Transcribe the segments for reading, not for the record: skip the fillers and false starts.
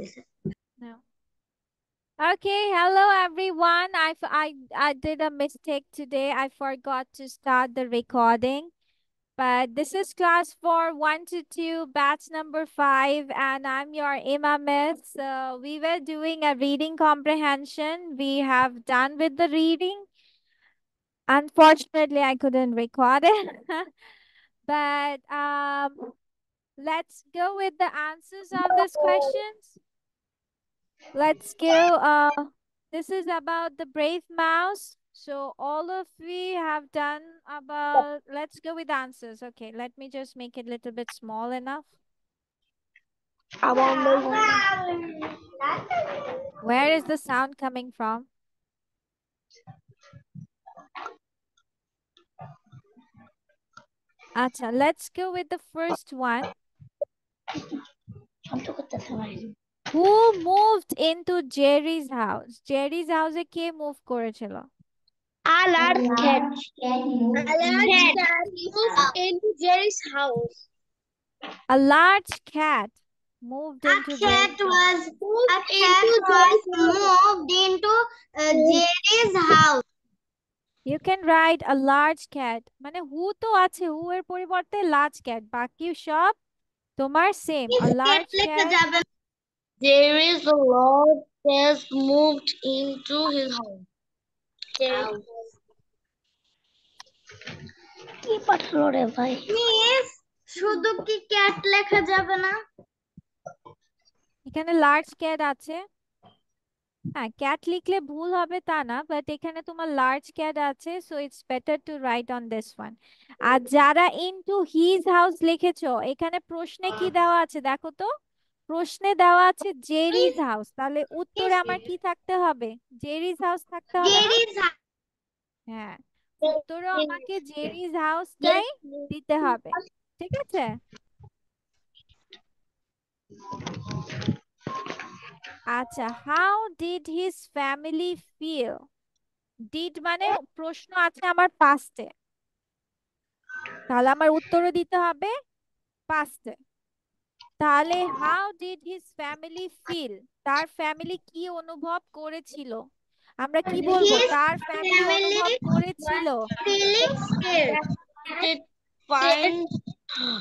No. Okay, hello everyone. I did a mistake today. I forgot to start the recording. But this is class 4, 1 to 2, batch number 5, and I'm your Ima Miss. So we were doing a reading comprehension. We have done with the reading. Unfortunately, I couldn't record it. But let's go with the answers of these questions. Let's go. This is about the brave mouse. So all of we have done about, let's go with answers. Okay, let me just make it a little bit small enough. Where is the sound coming from? Acha, let's go with the first one. Who moved into Jerry's house? Jerry's house e ke move korechilo? A large cat moved into Jerry's house. A large cat moved into Jerry's house. Moved into Jerry's house. You can write a large cat. মানে who তো আছে, who এর পরিবর্তে large cat. বাকি সব তোমার same. A large cat. There is a large cat moved into his house. কি পাঠলো রে ভাই? মিস শুধু কি ক্যাট লেখা যাবে না? এখানে large cat আছে। হ্যাঁ, cat লিখলে ভুল হবে তা না, বাট এখানে তোমার large cat আছে, so it's better to write on this one. আর যারা into his house লিখেছো, এখানে প্রশ্নে কি দেওয়া আছে দেখো তো। প্রশ্নে দেওয়া আছে জেরি's house, তাহলে উত্তরে আমার কি থাকতে হবে? জেরি's house থাকতে হবে না? হ্যাঁ, উত্তরও আমাকে জেরি's হাউসটাই দিতে হবে, ঠিক আছে? আচ্ছা, how did his family feel? Did মানে প্রশ্ন আছে আমার পাস্টে, তাহলে আমার উত্তরও দিতে হবে পাস্টে। তাহলে how did his family feel? তার ফ্যামিলি কি অনুভব করেছিল? আমরা কি বলবো? তার ফ্যামিলি অনুভব করেছিল। Feeling scared. Did find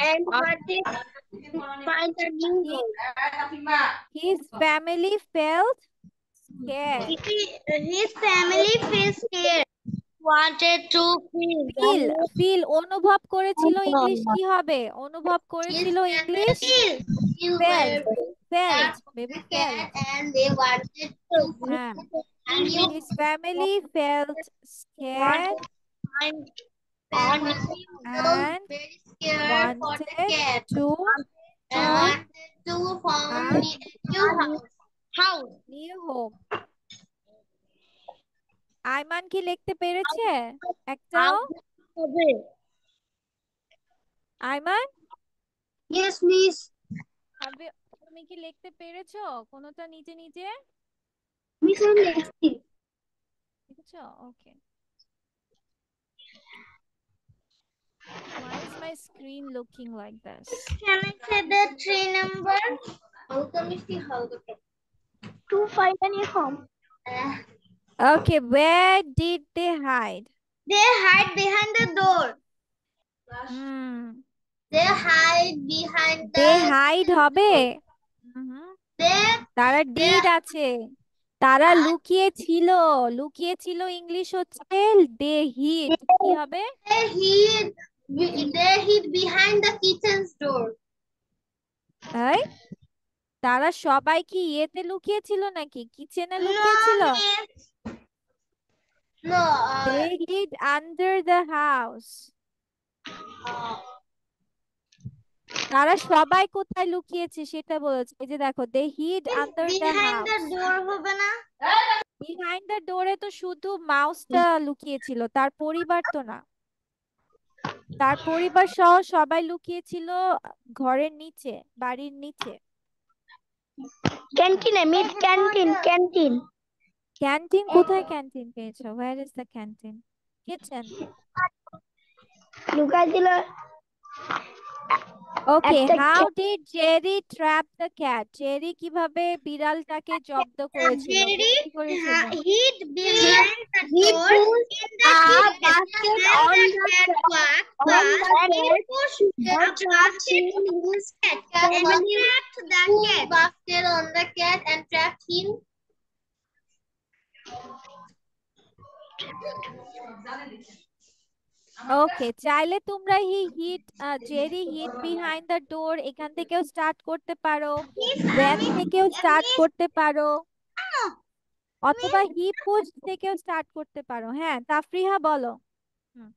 and what did find a new home. His family felt scared. His family feels scared. Wanted to feel অনুভব করেছিল, ইংলিশ কি হবে? অনুভব করেছিল English felt. Felt, baby, felt. And they wanted to হ্যাঁ, his family felt scared find and wanted to find a new home. Aiman কি লিখতে পেরেছে একটাও? Ayman, Yes, miss. তুমি কি লিখতে পেরেছো কোনটা নিজে নিজে? Miss, আমি লিখছি। লিখেছো? Okay. Why is my screen looking like this? Can I say the 3 number? To find a new home. Okay, where did they hide? They hide behind the door. They hide behind the They hide হবে। তারা did আছে, তারা লুকিয়ে ছিল English হচ্ছে they hid। কি হবে? They hid behind the kitchen's door. এই তারা সবাই কি ইয়েতে লুকিয়ে ছিল নাকি কিচেনে লুকিয়ে ছিল? No. They hid under the house. তারা সবাই কোথায় লুকিয়েছে সেটা বলেছে। এই যে দেখো, they hid under the house. Behind the door হবে না? Behind the door এ তো শুধু মাউসটা লুকিয়েছিল, তার পরিবার তো না। তার পরিবার সহ সবাই লুকিয়েছিল ঘরের নিচে, বাড়ির নিচে। ক্যান্টিনে, মিস ক্যান্টিন। ক্যান্টিন কোথায়? ক্যান্টিন পেয়েছো? where is the canteen? kitchen. লুকাইছিল। Okay, how did Jerry trap the cat? Jerry কিভাবে বিড়ালটাকে জব্দ করেছিল, Jerry বন্দি করেছিল? hid behind the door in the kitchen and the cat walked past and he pushed a basket on his cat and trapped the cat. Basket on the cat and trapped him. ওকে, চাইলে তোমরা Jerry হিড behind the door এখান থেকেও start করতে পারো, when থেকেও start করতে পারো, অথবা হি পুশ থেকেও স্টার্ট করতে পারো। হ্যাঁ, তাফরিহা বলো। হুম,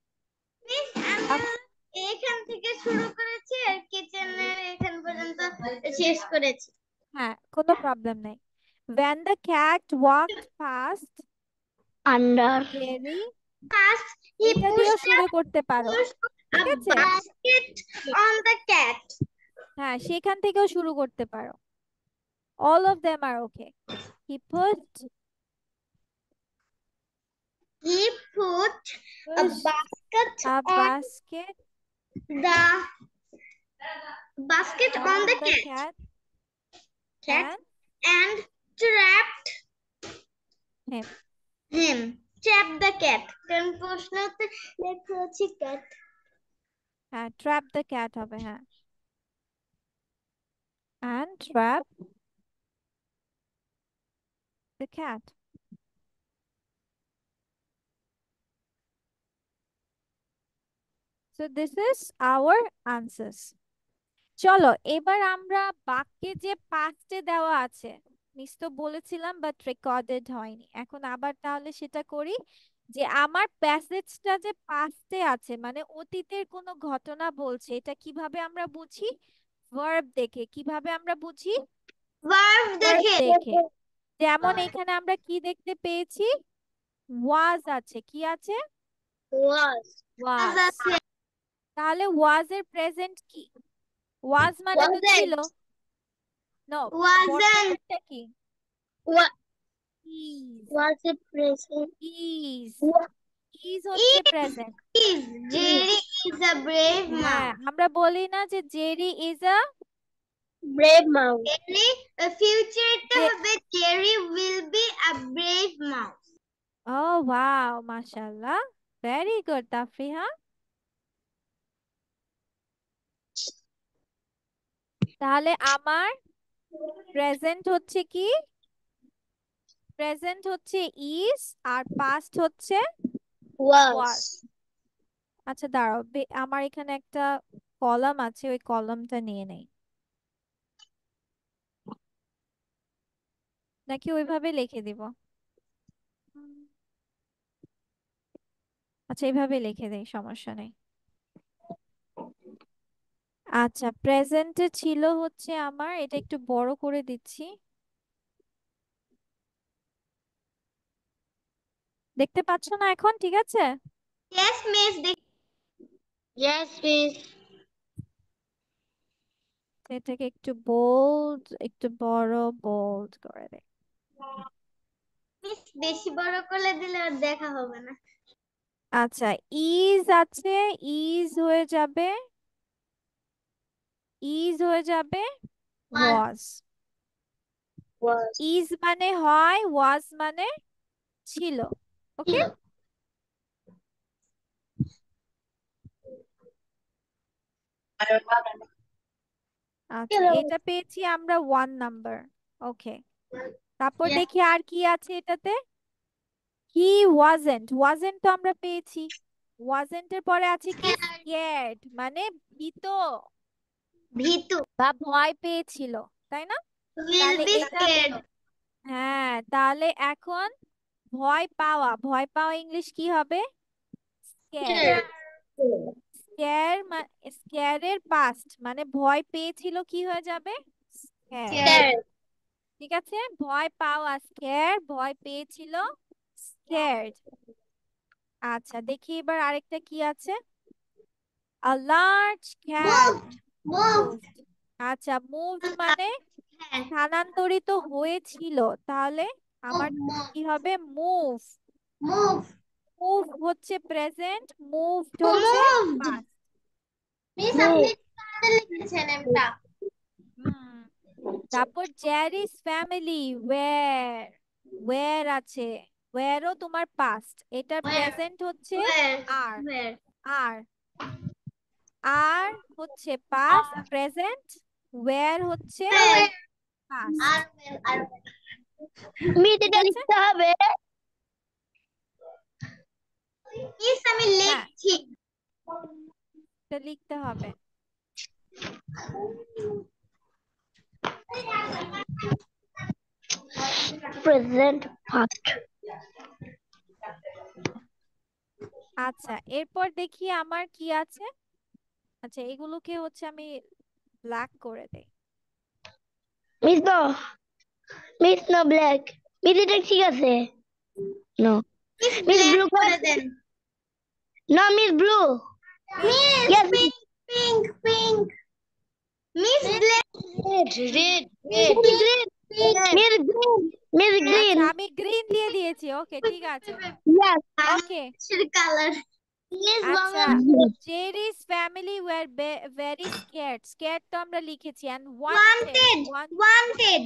আমি এখান থেকে শুরু করেছি আর কিচেনের এখান পর্যন্ত শেষ করেছি। হ্যাঁ, কোনো প্রবলেম নেই। when the cat walked past Under. Jerry, Past, he এটা দিয়েও pushed শুরু করতে পারো, a ঠিক আছে? basket on the cat. হ্যাঁ, সেখান থেকেও শুরু করতে পারো। all of them are okay. he put He put a pushed basket a on basket the basket on on the the cat cat and trapped and him. him. Trapped the cat. কারণ প্রশ্নতে লেখা আছে cat. হ্যাঁ, trap the cat হবে। হ্যাঁ, and trap the cat. So this is our answers. চলো এবার আমরা বাক্যে যে পাস্টে দেওয়া আছে, মিস তো বলেছিলাম বাট রেকর্ডেড হয়নি, এখন আবার তাহলে সেটা করি। যে আমার প্যাসেজটা যে পাস্টে আছে মানে অতীতের কোনো ঘটনা বলছে, এটা কিভাবে আমরা বুঝি? ভার্ব দেখে। কিভাবে আমরা বুঝি? Verb ভার্ব দেখে। দেখে। যেমন এখানে আমরা কি দেখতে পেয়েছি? ওয়াজ আছে। কি আছে? Was. ওয়াজ। তাহলে ওয়াজ এর প্রেজেন্ট কি? ওয়াজ মানে তো ছিল। No, Wasn't. বর্তমানটা কি? Wa- is. Was it present? Is. Wa- is হচ্ছে present. Is. Jerry is a brave হ্যাঁ, mouse. আমরা বলি না যে Jerry is a Brave mouse. Jerry, ফিউচারটা হবে Jerry will be a brave mouse. Oh wow, মাশাআল্লাহ, ভেরি গুড তাফরিহা। তাহলে আমার প্রেজেন্ট হচ্ছে কি? প্রেজেন্ট হচ্ছে ইজ, আর পাস্ট হচ্ছে ওয়াজ। আচ্ছা দাঁড়াও, আমার এখানে একটা কলাম আছে, ওই কলামটা নিয়ে নেই, নাকি ওইভাবে লিখে দিব? আচ্ছা, এইভাবে লিখে দেই, সমস্যা নেই। আচ্ছা, প্রেজেন্টে ছিল হচ্ছে আমার, এটা একটু বড় করে দিচ্ছি, দেখতে পাচ্ছ না এখন? ঠিক আছে। Yes, miss. Yes, miss. এটাকে একটু বোল্ড, একটু বড় বোল্ড করে দেয়। মিস বেশি বড় করে দিলে আর দেখা হবে না। আচ্ছা, ইজ আছে, ইজ হয়ে যাবে, ইজ হয়ে যাবে ওয়াজ। ইজ মানে হয়, ওয়াজ মানে ছিল। ওকে, আচ্ছা, এটা পেয়েছি আমরা 1 নাম্বার। ওকে, তারপর Yes. দেখি আর কি আছে এটাতে। হি ওয়াজেন্ট, ওয়াজেন্ট তো আমরা পেয়েছি। ওয়াজেন্ট এর পরে আছে কি? স্কেয়ার্ড মানে ভীত ভীতু। বা ভয় পেয়েছিল, তাই না? Will তাহলে be এটা, scared. হ্যাঁ, তাহলে এখন ভয় পাওয়া, ভয় পাওয়া ইংলিশ কি হবে? স্কেয়ার। Scared. স্কেয়ার, স্কেয়ারের পাস্ট মানে ভয় পেয়েছিল, কি হয়ে যাবে? স্কেয়ার। Scared. ঠিক আছে, ভয় পাওয়া স্কেয়ার, ভয় পেয়েছিল স্কেয়ার্ড। আচ্ছা, দেখি এবার আরেকটা কি আছে। A large cat Moved. moved. আচ্ছা, মুভড মানে স্থানান্তরিত হয়েছিল, তাহলে আমার কি হবে? মুভ। Move. মুভ হচ্ছে প্রেজেন্ট, মুভড হচ্ছে Moved. পাস্ট। Miss আপনি তারপর জেরিস ফ্যামিলি ওয়্যার আছে, ওয়্যারও তোমার পাস্ট, এটার প্রেজেন্ট হচ্ছে আর আর আর হচ্ছে পাস্ট, প্রেজেন্ট, ওয়্যার হচ্ছে পাস্ট। মিস ঠিক এটা আছে, লিখতে হবে। আমি হ্যাঁ লিখছি। এটা লিখতে হবে। Present first. আচ্ছা এরপর দেখি আমার কি আছে। আচ্ছা এগুলোকে হচ্ছে আমি ব্ল্যাক করে দেই। Miss no, miss no black. Miss এটা ঠিক আছে। নো মিস ব্লু করে দেন। No miss blue. Miss Yes. Pink pink pink. Miss black. Red red miss red. Miss green. Miss green. আচ্ছা আমি গ্রিন দিয়ে দিয়েছি, ওকে ঠিক আছে। ইয়েস। ওকে কালার। মিস আচ্ছা, Bangla. Jerry's family were very scared, scared তো আমরা লিখেছি, and wanted, wanted wanted.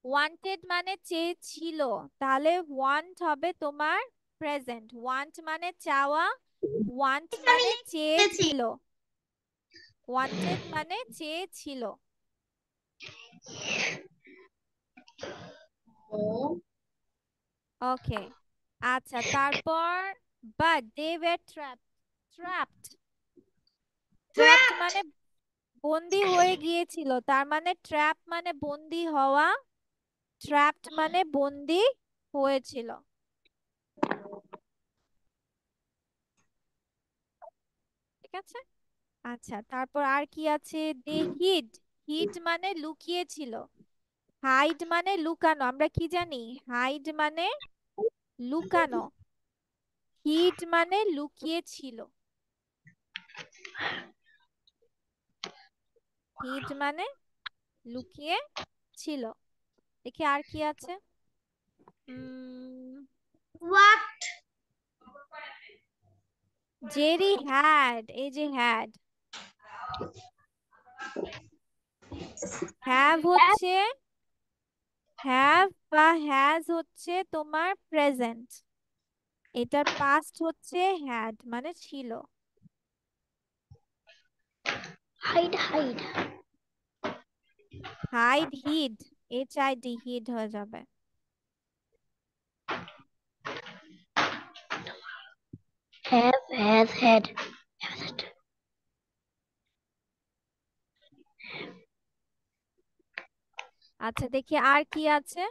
Wanted মানে চেয়েছিল, তাহলে ওয়ান্ট হবে তোমার প্রেজেন্ট, ওয়ান্ট মানে চাওয়া, ওয়ান্ট মানে চেয়েছিল, ওয়ান্টেড মানে চেয়েছিল। ওকে আচ্ছা তারপর but they were trapped, trapped মানে বন্দি হয়ে গিয়েছিল, তার মানে ট্র্যাপ মানে বন্দি হওয়া, ট্র্যাপড মানে বন্দি হয়েছিল। ঠিক আছে, আচ্ছা তারপর আর কি আছে, দে হিড, হিড মানে লুকিয়েছিল, হাইড মানে লুকানো, আমরা কি জানি, হাইড মানে লুকানো, হিড মানে লুকিয়েছিল, হিড মানে লুকিয়ে ছিল। দেখি আর কি আছে, হোয়াট। জেরি হ্যাড, এই যে হ্যাড, হ্যাভ হচ্ছে, হ্যাভ বা হ্যাজ হচ্ছে তোমার প্রেজেন্ট, এটার পাস্ট হচ্ছে হ্যাড মানে ছিল। Hide hide. Hide hid, HID hid হয়ে যাবে। Have has had. আচ্ছা দেখি আর কি আছে,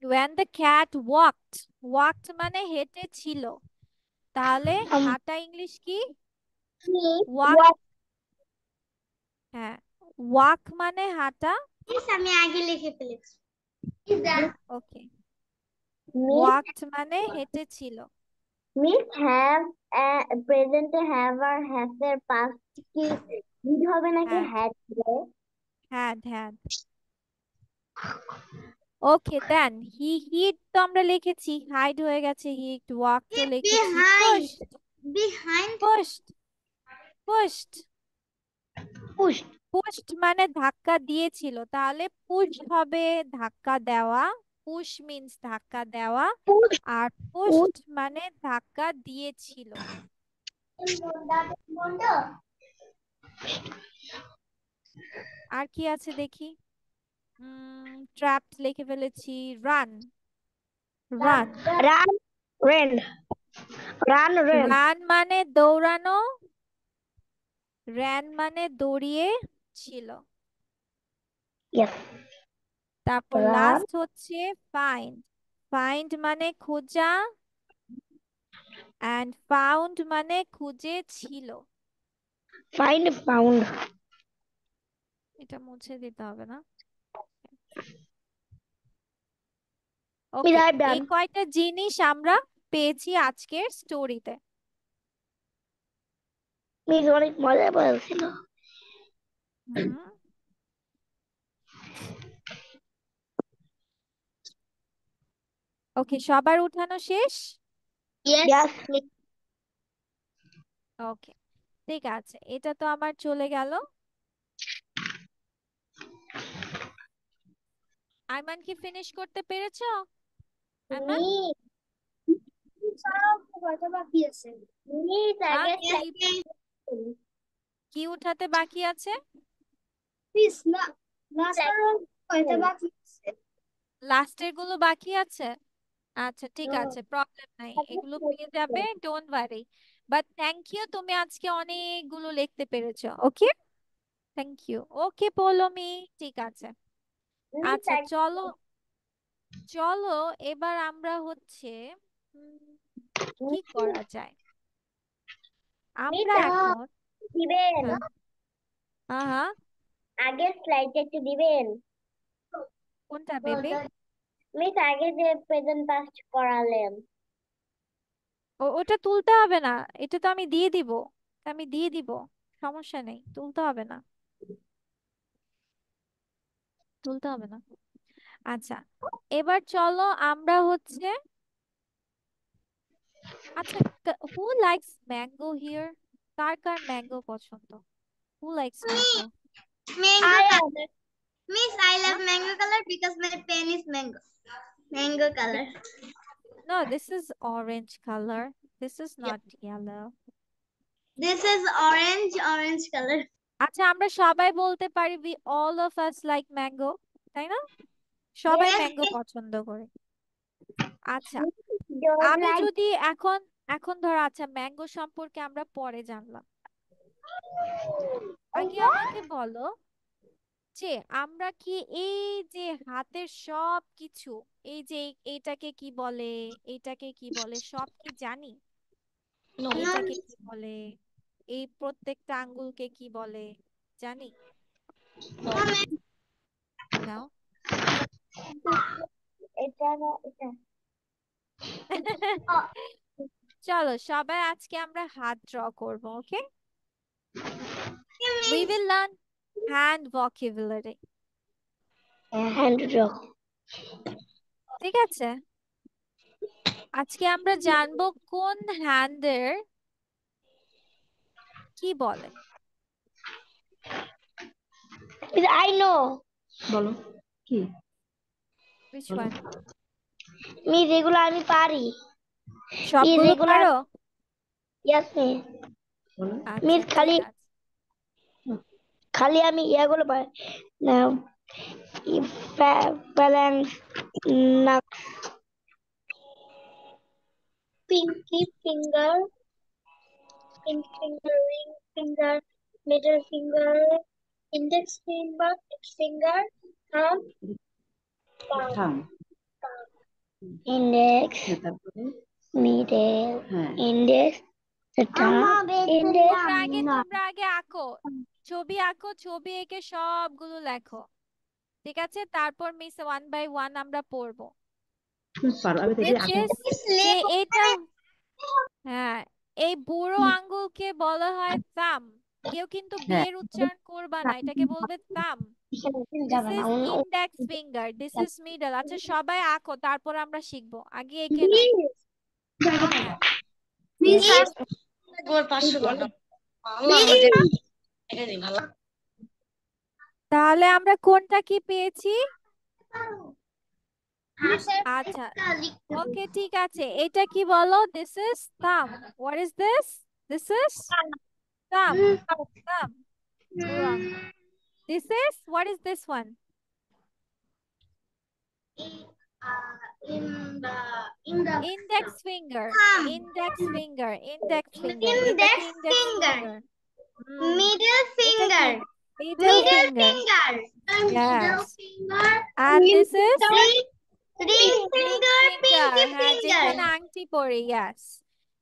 when the cat walked, walked মানে হেঁটে ছিল, তাহলে হাঁটা ইংলিশ কি, ওয়াক, হোয়াট। হ্যাঁ ওয়াক মানে হাঁটা, আমি আগে লিখে ফেলেছি। ওকে, মিস ওয়াকড মানে হেঁটে ছিল, মিস হ্যাভ প্রেজেন্টে হ্যাভ আর হ্যাভ এর পাস্ট কি ডিড হবে নাকি হ্যাড, হ্যাড হবে? Had had. Okay then hid তো আমরা লিখেছি, হাইড হয়ে গেছে, হিড ওয়াক তো লিখেছি, behind pushed, behind pushed, pushed, push. Pushed মানে ধাক্কা দিয়েছিল, তাহলে পুশ হবে ধাক্কা দেওয়া, পুশ মিন্স ধাক্কা দেওয়া, পুশ আর পুশ। পুশড মানে ধাক্কা দিয়েছিল। আর কি আছে দেখি, ট্র্যাপড লিখে ফেলেছি, run, run, run ran. Run ran. Run মানে দৌড়ানো, র্যান মানে দৌড়িয়ে ছিল। ইয়েস। তারপর রান লাস্ট হচ্ছে ফাইন্ড, ফাইন্ড মানে খোঁজা, অ্যান্ড ফাউন্ড মানে খুঁজে ছিল। Find found. এটা মুছে দিতে হবে না, মিস ওকে। I done. এই কয়টা জিনিস আমরা পেয়েছি আজকের স্টোরিতে। মিস অনেক মজা বলছিল। হুম, ওকে সবার উঠানো শেষ, ইয়েস। ওকে ঠিক আছে, এটা তো আমার চলে গেল। আইমান কি ফিনিশ করতে পেরেছো? আইমান, মিস সব কয়টা বাকি আছে? মিস হ্যাঁ, আগে কি স্লাইড কি উঠাতে বাকি আছে? মিস না, লাস্টের কয়টা বাকি আছে? লাস্টের গুলো বাকি আছে। আচ্ছা ঠিক আছে, প্রবলেম নাই, এগুলো পেয়ে যাবে, don't worry. But thank you, তুমি আজকে অনেকগুলো লিখতে পেরেছো। Okay, thank you. Okay Poulami, ঠিক আছে। মিস আচ্ছা আগে চলো, চলো এবার আমরা হচ্ছে কি করা যায় মিস আমরা এখন। দিবেন, হ্যাঁ, হ্যাঁ, হ্যাঁ, আগের স্লাইডটা একটু দিবেন। কোনটা বেবি? মিস আগে যে প্রেজেন্ট পাস করালেন। ওটা তুলতে হবে না, এটা তো আমি দিয়ে দিব, আমি দিয়ে দিব, সমস্যা নেই, তুলতে হবে না, তুলতে হবে না। আচ্ছা, এবার চলো আমরা হচ্ছে, আচ্ছা, হু লাইকস ম্যাঙ্গো হিয়ার? কার কার ম্যাঙ্গো পছন্দ? Who likes mango? Mango color. Miss, I হ্যাঁ, love mango color because my pen is mango. Mango color. no, this is orange color, this is Yep. not yellow. This is orange color. আচ্ছা, আমরা সবাই বলতে পারি we all of us like mango, তাই না? সবাই Yes. Mango পছন্দ করে। আচ্ছা, Don't আমি like. যদি এখন, এখন ধরো, আচ্ছা ম্যাঙ্গো সম্পর্কে আমরা পরে জানলাম, আগে আমাকে বলো যে আমরা কি এই যে হাতের সব কিছু, এই যে এইটাকে কি বলে, এইটাকে কি বলে, সব কি জানি? No. এইটাকে কি বলে, এই প্রত্যেকটা আঙ্গুলকে কি বলে, জানি? নাও। এটা না এটা। Oh, চলো সবাই আজকে আমরা হাত ড্র করবো, ওকে? you We mean will learn hand vocabulary. hand draw. ঠিক আছে, আজকে আমরা জানবো কোন হ্যান্ডের কি বলে। I know. বলো কি? Which বলো। one? মিস এগুলো আমি পারি। মিস সবগুলো এগুলো পারো? ইয়াস মিস। বলো। আচ্ছা মিস ঠিক খালি আছে। খালি আমি ইয়াগুলো পারি না, ব্যালেন্স না, pinky finger, pinky finger, ring finger, middle finger, index finger, thumb, palm, থাম index, তারপরে middle, হ্যাঁ index, thumb, index, তোমরা আগে আঁকো, ছবি আঁকো, ছবি এঁকে সবগুলো লেখো। ঠিক আছে, তারপর মিস ওয়ান বাই ওয়ান আমরা পড়বো। পারো আমি দেখি Which is, যে এটা, হ্যাঁ, এই বুড়ো আঙ্গুলকে বলা হয় থাম। কেউ কিন্তু হ্যাঁ বিয়ের উচ্চারণ করবা না, এটাকে বলবে থাম। দিস যাবে না is index finger, this is middle. আচ্ছা সবাই আঁকো, তারপর আমরা শিখবো, আগে এঁকে নাও। হ্যাঁ, মিস গোর 500 টাকা আল্লাহ মিস আমাদের এটা দিন ভালো তাহলে আমরা কোনটা কি পেয়েছি? মিস আচ্ছা, লিখতে ওকে ঠিক আছে, এটা কি বলো? দিস ইজ থাম। What is this? This is থাম। থাম, বুড়ো আঙ্গুল। This is, what is this one? in the index finger, thumb, index finger, index finger, এটা index কি ইন্ডেক্স finger, ফিঙ্গার? middle এটা কি finger, middle middle finger? finger, Yes. middle finger, And this is ring ring finger, finger, pinky হ্যাঁ finger, যেখানে আংটি পরি, yes.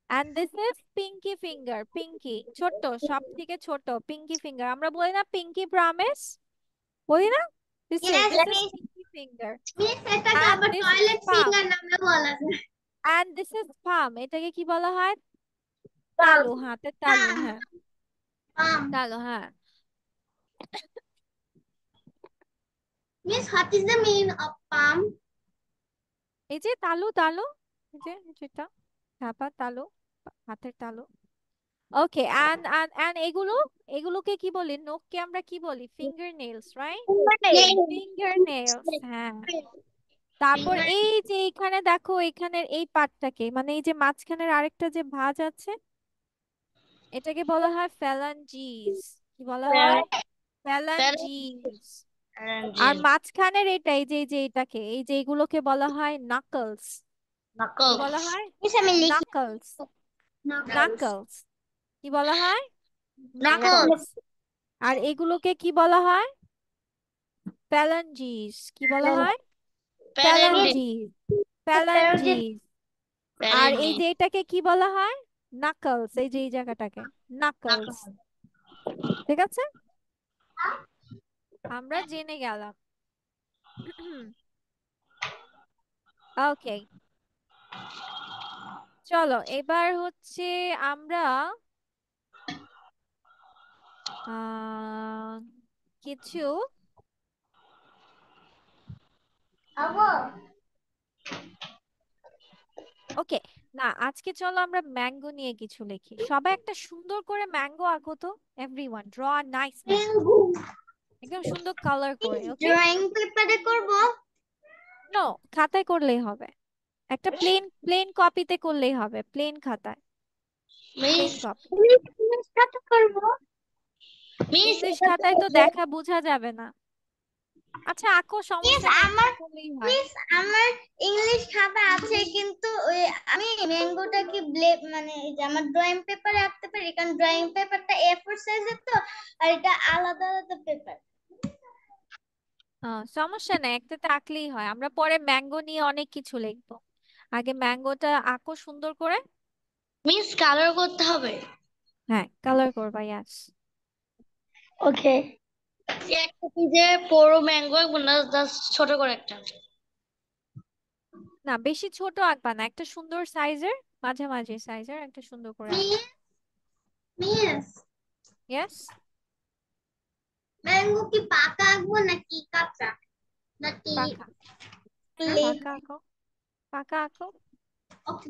And this is pinky finger, pinky ছোট, সব থেকে ছোট pinky finger। আমরা বলি না pinky promise, বলি না? yes This is miss, pinky finger। miss এটাকে And আবার this is toilet palm, finger নামে বলা যায়। and this is palm, এটাকে কি বলা হয়? Palm, তালু, হাতের তালু, palm, হ্যাঁ palm. তালু, হ্যাঁ। Miss, what is the meaning of palm? এই যে তালু, তালু, এই যে যেটা ঢাপা তালু, হাতের তালু। ওকে, and এগুলোকে কি বলি? নখকে আমরা কি বলি? Finger nails, right? Finger nails, হ্যাঁ। তারপর এই যে এখানে দেখো, এখানের এই পার্টটাকে, মানে এই যে মাঝখানের আরেকটা যে ভাঁজ আছে, এটাকে বলা হয় ফ্যালাঞ্জিস। কি বলা হয়? ফ্যালাঞ্জিস। আর মাঝখানের এটা, এই যে এটাকে, এই যে এগুলোকে বলা হয় নাকলস। কি বলা হয়? নাকলস। নাকলস। কি বলা হয়? নাকলস। আর এগুলোকে কি বলা হয়? ফ্যালাঞ্জিস। কি বলা হয়? ফ্যালাঞ্জিস। ফ্যালাঞ্জিস। আর এই যে এটাকে কি বলা হয়? নাকলস। এই যে এই জায়গাটাকে নাকলস। ঠিক আছে, আমরা জেনে গেলাম। ওকে, চলো এবার হচ্ছে আমরা আহ কিছু ওকে, না আজকে চলো আমরা ম্যাঙ্গো নিয়ে কিছু লিখি। সবাই একটা সুন্দর করে ম্যাঙ্গো আঁকো তো। Everyone draw a nice mango, একদম সুন্দর কালার করে। ওকে, ড্রয়িং পেপারে করব। নো, খাতায় করলেই হবে। একটা প্লেন প্লেন কপিতে করলেই হবে, প্লেন খাতায়, মিস প্লেন কপি। মিস কত করব? মিস ইংলিশ খাতায় তো দেখা বোঝা যাবে না। আচ্ছা আঁকো, মিস সমস্যা নেই, একটা আমার করলেই হয়। মিস আমার ইংলিশ খাতা আছে, কিন্তু ওই আমি ম্যাঙ্গোটা কি মানে এই যে আমার ড্রয়িং পেপারে আঁকতে পারি, কারণ ড্রয়িং পেপারটা A4 সাইজের তো, আর এটা আলাদা আলাদা পেপার। সমস্যা নেই, একটাতে আঁকলেই হয়। আমরা পরে ম্যাঙ্গো নিয়ে অনেক কিছু লিখবো, আগে ম্যাঙ্গোটা আঁকো সুন্দর করে। মিস কালার করতে হবে। হ্যাঁ, কালার করবা, ইয়াস। ওকে, একটা পেজে পুরো ম্যাঙ্গো আঁকবো না, জাস্ট ছোট করে একটা। না বেশি ছোট আঁকবা না, একটা সুন্দর সাইজের, মাঝামাঝি সাইজের একটা সুন্দর করে আঁকবা। মিস মিস ইয়েস, ম্যাঙ্গো কি পাকা আঁকবো নাকি কাঁচা, নাকি পাকা। প্লেন? পাকা আঁকো, পাকা আঁকো। ওকে।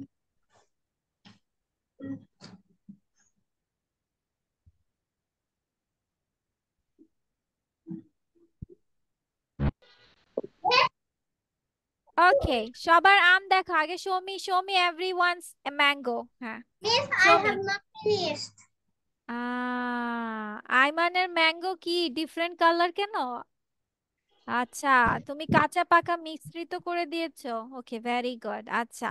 ওকে, সবার আম দেখো আগে। Show me everyone's mango. হ্যাঁ, miss show I me. Have not finished. আইমানের ম্যাঙ্গো কি ডিফারেন্ট কালার কেন? আচ্ছা, তুমি কাঁচা পাকা মিশ্রিত করে দিয়েছো। Okay, very good. আচ্ছা,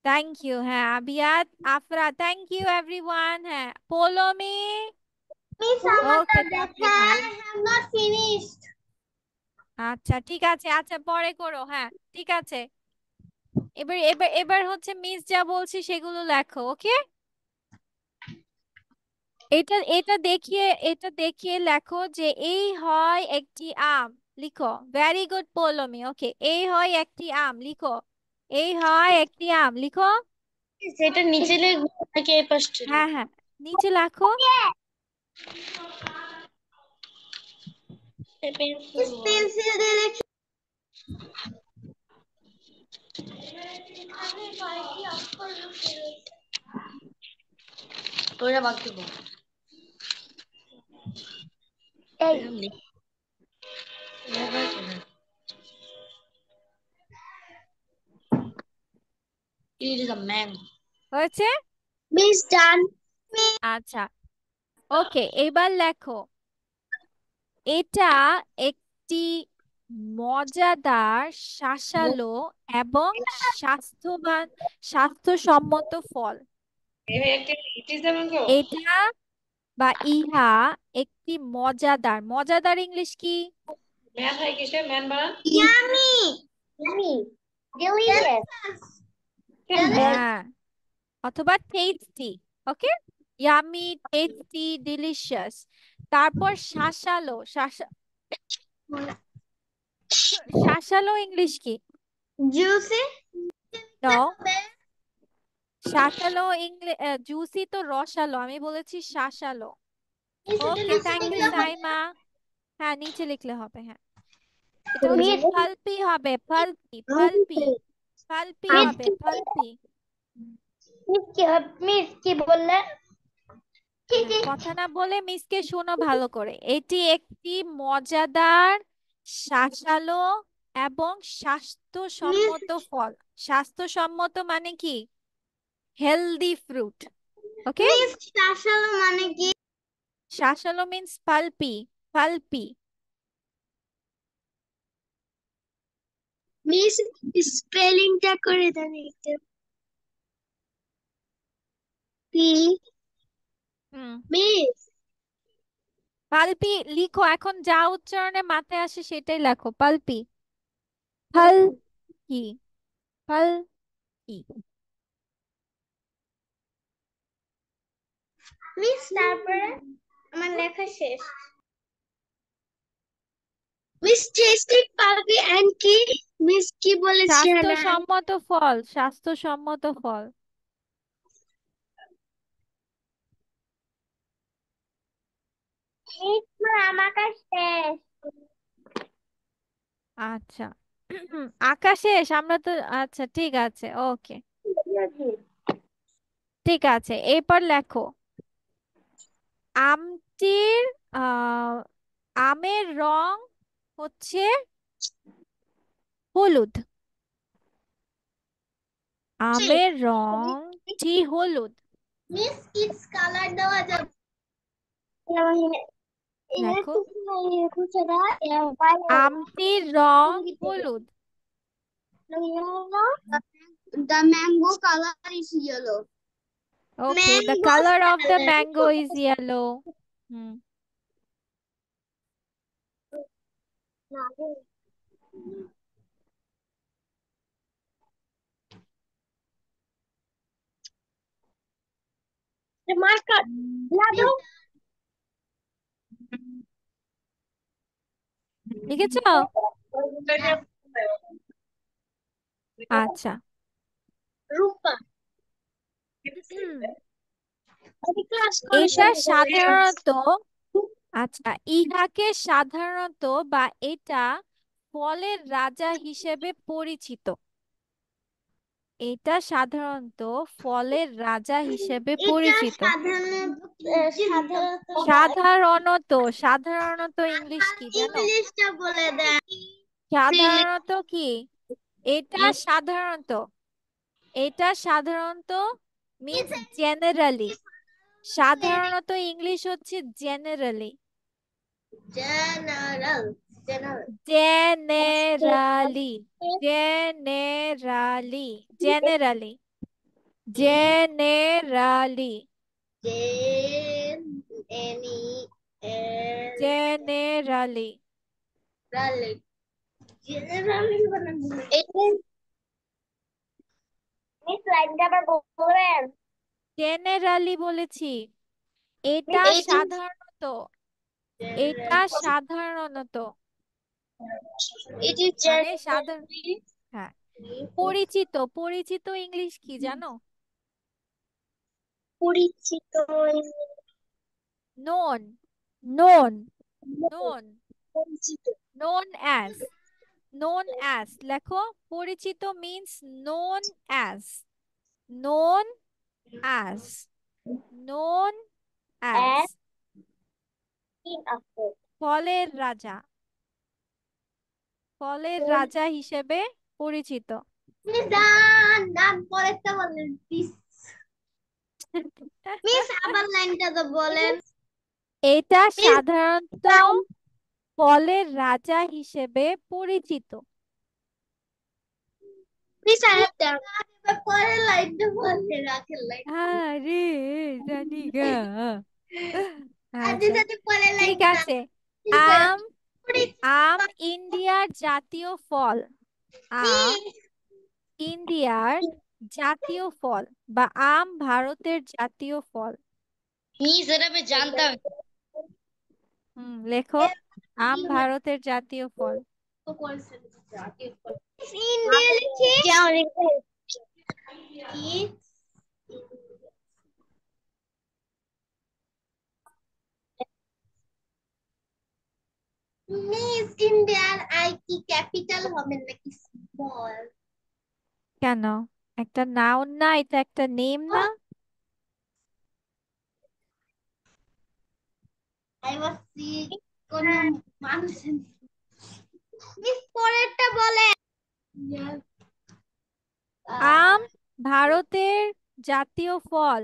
থ্যাংক ইউ। হ্যাঁ, Abiyat, Afra, thank you everyone. হ্যাঁ, পোলোমি। মিস আমারটা ওকে, দেখা, আই হ্যাভ নট ফিনিশড। আচ্ছা ঠিক আছে, আচ্ছা পরে করো। হ্যাঁ ঠিক আছে, এবার এবার এবার হচ্ছে মিস যা বলছি সেগুলো লেখো। ওকে, এটা দেখিয়ে লেখো যে এই হয় একটি আম। লিখো, ভেরি গুড পোলোমি। ওকে, এই হয় একটি আম লিখো, এই হয় একটি আম লিখো। সেটা নিচে লিখবো নাকি এই পাশটা হ্যাঁ লিখবো? হ্যাঁ, নিচে লেখো। মিস পেন্সিল দিয়ে লিখি। ওইটা বাদ দেবো। এই It is a man. হয়েছে? মিস ডান। আচ্ছা, ওকে, এবার লেখো, এটা একটি মজাদার, শাঁসালো এবং স্বাস্থ্যবান, স্বাস্থ্যসম্মত ফল। It is a mango. এটা বা ইহা একটি মজাদার, মজাদার ইংলিশ কি? ম্যান হয় কিসে ম্যান বানান? Yummy yummy delicious. হ্যাঁ, অথবা tasty. Okay, yummy, tasty, delicious. তারপর শাঁসালো, শাঁসালো ইংলিশ কি? জুসি। নো, শাঁসালো ইংলিশ, জুসি তো রসালো, আমি বলেছি শাঁসালো। Okay, thank you Saima. হ্যাঁ, নিচে লিখলে হবে। হ্যাঁ, এটা হচ্ছে মিস পালপি হবে, পালপি, পালপি, পালপি হবে, পালপি। মিস কি বললেন? কথা না বলে মিসকে শোনো ভালো করে। এটি একটি মজাদার, শাঁসালো এবং মিস স্বাস্থ্যসম্মত ফল। স্বাস্থ্যসম্মত মানে কি? Healthy fruit. ওকে। মিস শাসালো মানে কি? শাঁসালো মিন্স পালপি। পালপি। মিস স্পেলিংটা করে দেন একটু। পি হুম। মিস পালপি লিখো, এখন যা উচ্চারণে মাথায় আসে সেটাই লেখো। পালপি। ফল কি? ফল কি? মিস তারপরে আমার লেখা শেষ। মিস টেস্টি পাবি এন্ড কি? মিস কি বলেছেন? স্বাস্থ্যসম্মত ফল। স্বাস্থ্যসম্মত ফল। মিস আমাকে শেষ। আচ্ছা। আকাশেশ আমরা তো, আচ্ছা ঠিক আছে, ওকে। ঠিক আছে, এরপর লেখো। আমটির আহ আমের রং হচ্ছে হলুদ। আমের রংটি হলুদ। মিস কিডস কালার দেওয়া যাবে? লেখো। আমটির রং হলুদ। The mango color is yellow. Okay, the Mango colour of the salad. Mango is yellow. Hmm. Marker. Lado. লিখেছ? আচ্ছা। Rupa. হুম। Class এটা conscious. সাধারণত, আচ্ছা, ইহাকে সাধারণত বা এটা ফলের রাজা হিসেবে পরিচিত। এটা সাধারণত ফলের রাজা হিসেবে এটা পরিচিত। সাধারণত সাধারণত। সাধারণত ইংলিশ কি জানো? ইংলিশটা বলে দেন। সাধারণত কি? এটা সাধারণত, এটা সাধারণত মিন্স জেনারেলি। সাধারণত ইংলিশ হচ্ছে generally. General general generally. Generally. Generally. Generally. জেন এনি জেনারালি। রালি জেনারেলি বানানো। মিস লাইনটা আবার বলবেন? জেনারালি বলেছি। এটা সাধারণত। এটা সাধারণত It is মানে সাধারণ, generally হ্যাঁ। পরিচিত। পরিচিত ইংলিশ কি জানো? পরিচিত। নোন। নোন। নোন। পরিচিত নোন অ্যাজ। নোন অ্যাজ লেখো। পরিচিত means known as. Known as. Known as. as in after. ফলের রাজা। ফলের রাজা হিসেবে পরিচিত। মিস ডান ডান পরেরটা বলেন প্লিজ। মিস আবার লাইনটা তো বলেন। এটা মিস সাধারণত ফলের রাজা হিসেবে পরিচিত। মিস আরেকটা পরের লাইনটা বলে রাখেন লাইন। আরে জানি গা। আদি আচ্ছা সাথে পরের ঠিক লাইনটা না। আছে। আম। আম ইন্ডিয়ার জাতীয় ফল। আম মিস ইন্ডিয়ার জাতীয় ফল বা আম ভারতের জাতীয় ফল। মিস এটা আমি জানতাম। হুম, লেখো। আম ভারতের জাতীয় ফল। ইন্ডিয়া লিখি। মিস ইন্ডিয়ার আই কি ক্যাপিটাল হবে নাকি স্মল? কেন? একটা নাউন না? এটা একটা নেম না? I was sick. কোন মানুষ মিস পরেরটা বলে। আম ভারতের জাতীয় ফল।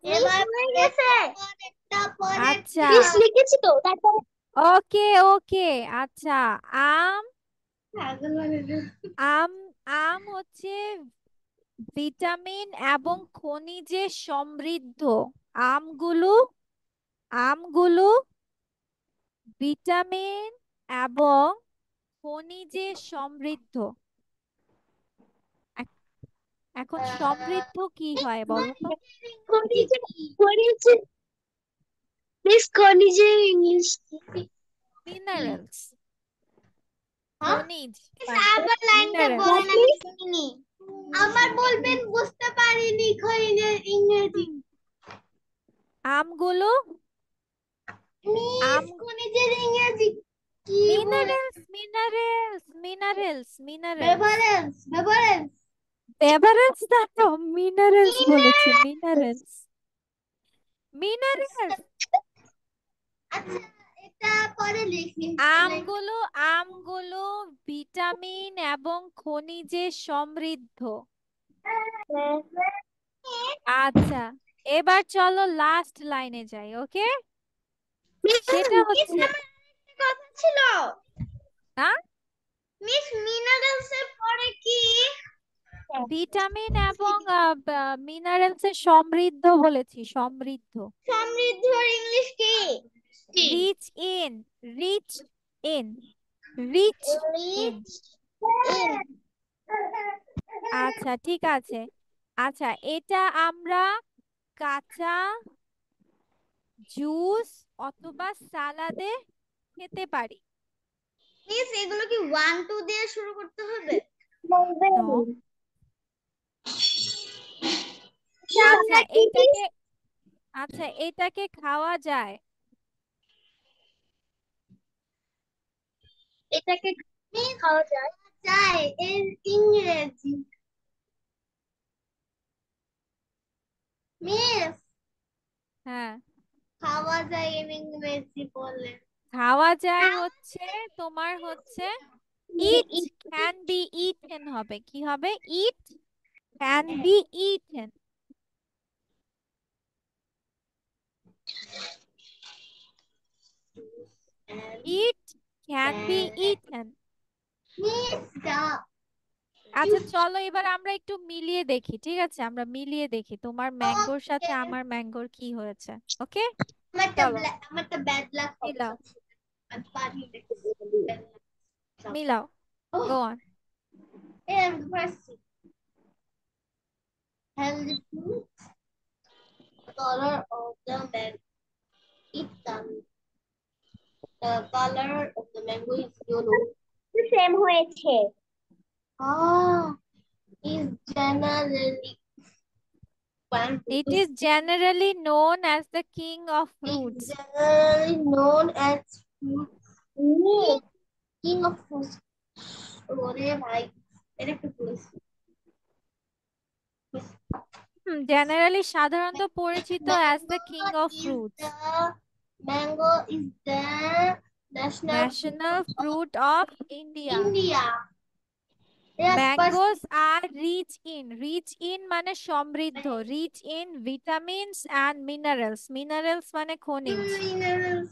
এবার হয়ে গেছে পরেরটা আচ্ছা মিস লিখেছি তো তারপরে ওকে ওকে আচ্ছা আম আম আম হচ্ছে ভিটামিন এবং খনিজে সমৃদ্ধ। আমগুলো আমগুলো ভিটামিন এবং খনিজে সমৃদ্ধ। এখ- এখন সমৃদ্ধ কি হয় বলো তো? খনিজে খনিজে মিস খনিজে ইংলিশ মিনারেলস। হ্যাঁ? খনিজ আবার লাইনটা মিনারেলস। বলেন আমি শুনিনি। আবার বলবেন বুঝতে পারিনি খনিজের ইংরেজি। আমগুলো মিস আম খনিজের ইংরেজি কি বলে? Minerals minerals minerals minerals beverages beverages beverage না তো মিনারেলস বলেছি মিনারেলস মিনারেলস। আচ্ছা এটা পরে লিখি। আমগুলো আমগুলো ভিটামিন এবং খনিজে সমৃদ্ধ। আচ্ছা এবার চলো লাস্ট লাইনে যাই ওকে। সেটা হচ্ছে কথা ছিল না মিস মিনারেলস এর পরে কি? ভিটামিন এবং মিনারেলস এর সমৃদ্ধ বলেছি সমৃদ্ধ। সমৃদ্ধর ইংলিশ কি? Rich in rich in rich in. Rich in আচ্ছা ঠিক আছে। আচ্ছা এটা আমরা কাঁচা জুস অথবা সালাদে খেতে পারি। মিস এগুলো কি 1 2 দিয়ে শুরু করতে হবে? No? আমরা কি আচ্ছা এটাকে খাওয়া যায়। এটাকে খাওয়া যায় যায় এর ইংরেজি মিস হ্যাঁ খাওয়া যায় এর ইংরেজি বলে খাওয়া যায় হচ্ছে তোমার হচ্ছে ইট ক্যান বি ইটেন হবে কি হবে it can be eaten. It can be eaten. Miss দা আচ্ছা চলো এবার আমরা একটু মিলিয়ে দেখি ঠিক আছে আমরা মিলিয়ে দেখি তোমার ম্যাঙ্গোর সাথে আমার ম্যাঙ্গোর কি হয়েছে। ওকে চলো আমারটা ব্যাড লাক হবে মিলাও আমি পারি মিলাও go on. and mercy healthy food color of the mango it can the color of the mango is yellow same হয়েছে ah is generally It is generally known as the king of is fruits. generally known as fruit king of fruits ওরে ভাই এটা একটু বলেছি Generally সাধারণত পরিচিত as the king of fruits. Mango is the national National fruit of India. India. Yes, Mangoes are rich in মানে সমৃদ্ধ rich in vitamins and minerals. Minerals মানে খনিজ। minerals.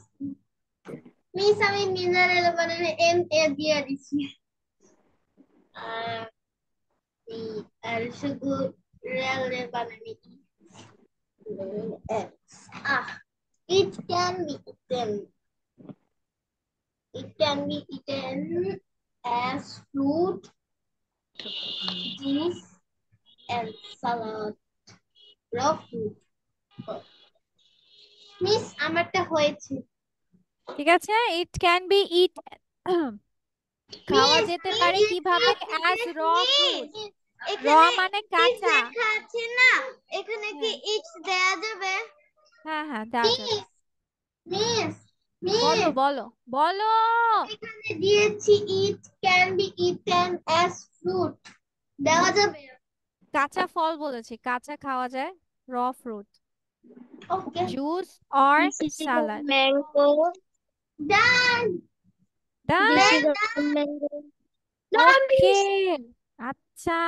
Miss আমি mineral বানানে M A দিয়ে দিছি। আর শুধু real বানানে X. It can be eaten. It can be eaten as fruit, juice, and salad. Raw fruit. Miss আমারটা হয়েছে ঠিক আছে it can be খাওয়া মিস যেতে পারে কিভাবে as raw fruit. raw মানে কাঁচা। লেখা আছে না এখানে কি হ্যাঁ ইট দেয়া যাবে হ্যাঁ দেওয়া যাবে। মিস বলো মিস বলো বলো এখানে দিয়েছি ইট can be eaten as fruit দেওয়া যাবে কাঁচা ফল বলেছি কাঁচা খাওয়া যায় র fruit. Okay. Juice or This is a salad? mango. Done. Done? This is a mango. Okay. আচ্ছা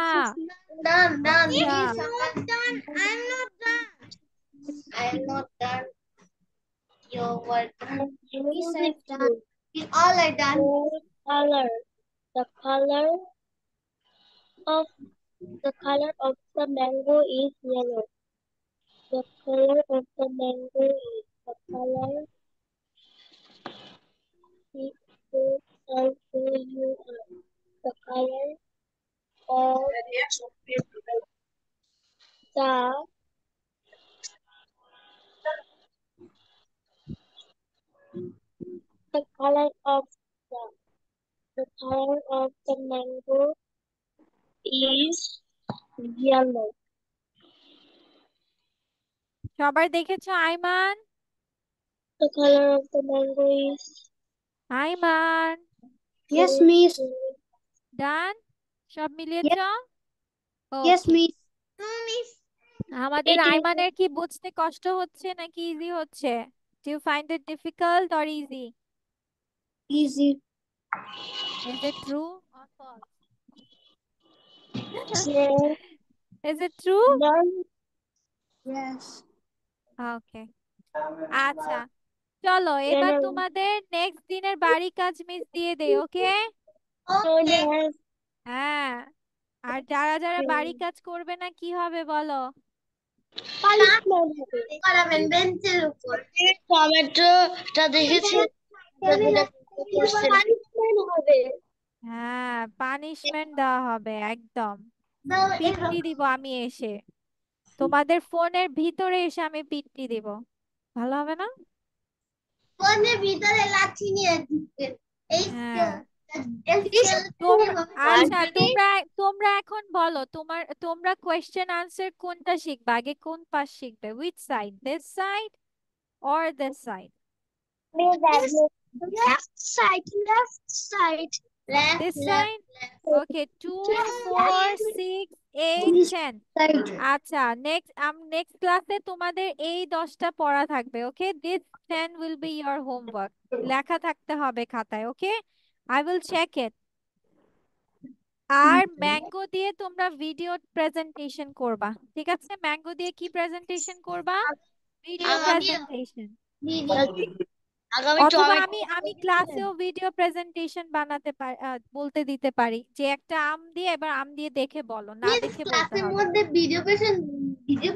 Done. আচ্ছা He's not done. I'm not done. I'm not done. Your work. He said done. We all are done. Color. The color of the mango is yellow. The color of the mango is the color C-O-L-O-U-R. The color of the color of the color of the mango is yellow. সবার দেখেছো Ayman? The color of the mango is Ayman Yes, miss. ডান? সব মিলিয়েছ? Yes, ওকে miss. No, miss. আমাদের It is আইমানের কি বুঝতে কষ্ট হচ্ছে নাকি easy হচ্ছে? Do you find it difficult or easy? Easy. Is it true or false? yellow. Is it true? Yes. Okay. আচ্ছা চলো এবার Yellow. তোমাদের নেক্সট দিনের বাড়ি কাজ মিস দিয়ে দেই ওকে? Okay. Yes. হ্যাঁ আর যারা যারা বাড়ি কাজ করবে না কি হবে বলো? Punishment হবে। করাবেন বেঞ্চের উপর। টমেটোটা দেখেছি পানিশমেন্ট হবে। হ্যাঁ পানিশমেন্ট দেওয়া হবে একদম দাও, পিট্টি দিব আমি এসে তোমাদের ফোনের ভিতরে এসে আমি পিট্টি দিব ভালো হবে না? ফোনের ভিতরে লাঠি নিয়ে ঢুকবেন। এই হ্যাঁ তোমরা আচ্ছা তোমরা তোমরা এখন বলো তোমরা কোয়েশ্চেন আনসার কোনটা শিখবে আগে কোন পাশ শিখবে which side this side or this side left side this side okay 2 4 6 8 10 আচ্ছা নেক্সট ক্লাসে তোমাদের এই 10টা পড়া থাকবে ওকে this 10 will be your homework লেখা থাকতে হবে খাতায় okay I will check it আর ম্যাঙ্গো দিয়ে তোমরা ভিডিও প্রেজেন্টেশন করবা ঠিক আছে ম্যাঙ্গো দিয়ে কি প্রেজেন্টেশন করবা ভিডিও প্রেজেন্টেশন আগামী অথবা আমি ক্লাসেও ভিডিও প্রেজেন্টেশন বানাতে পারি বলতে দিতে পারি যে একটা আম দিয়ে এবার আম দিয়ে দেখে বলো না দেখে বলতে ক্লাসের হবে মধ্যে ভিডিও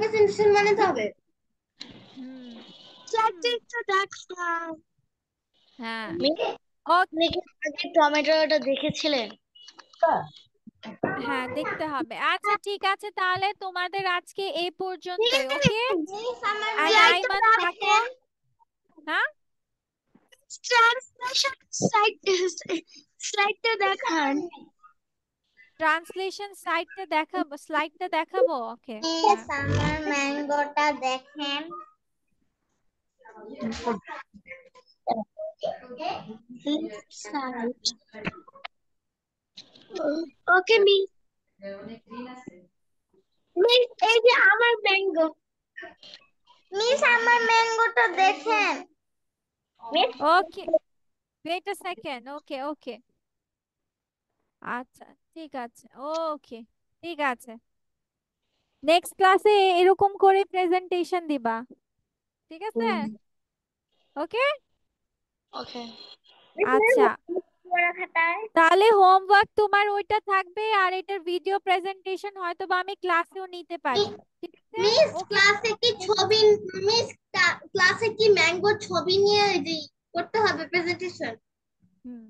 প্রেজেন্টেশন বানাতে হবে। হুম দেখলাম। হ্যাঁ আপনি কি আগে টমেটোটা দেখেছিলেন? হ্যাঁ দেখতে হবে আচ্ছা ঠিক আছে তাহলে তোমাদের আজকে এই পর্যন্তই ওকে আর আইমান থাকো হ্যাঁ ট্রান্সলেশন সাইটটা দেখান। ট্রান্সলেশন স্লাইডটা দেখাবো ওকে আমার ম্যাঙ্গোটা দেখেন। ওকে মিস এই যে আমার ম্যাঙ্গো মিস আমার ম্যাঙ্গোটা দেখেন ওকে ওয়েট আ সেকেন্ড ওকে ওকে আচ্ছা ঠিক আছে ওকে ঠিক আছে নেক্সট ক্লাসে এরকম করে প্রেজেন্টেশন দিবা ঠিক আছে ওকে ওকে আচ্ছা তাহলে হোমওয়ার্ক তোমার ওইটা থাকবে আর এটার ভিডিও প্রেজেন্টেশন হয়তো বা আমি ক্লাসেও নিতে পারি ঠিক আছে মিস ওকে ক্লাসে কি ছবি মিস ক্লাসে কি ম্যাঙ্গো ছবি নিয়ে করতে হবে প্রেজেন্টেশন হুম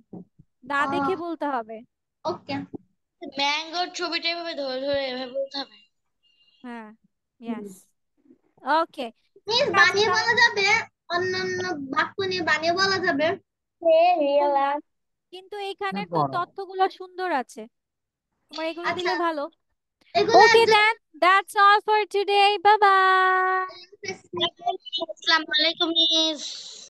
না দেখে বলতে হবে ওকে ম্যাঙ্গোর ছবিটা এভাবে ধরে ধরে এভাবে বলতে হবে। হ্যাঁ ইয়েস ওকে মিস ঠিক আছে বানিয়ে বলা যাবে অন্যান্য বাক্য নিয়ে বানিয়ে বলা যাবে বললাম কিন্তু এখানে তো তথ্যগুলো সুন্দর আছে তোমার এগুলো দিলে আচ্ছা ভালো এগুলো okay then that's all for today bye bye একদম আসসালামু আলাইকুম মিস।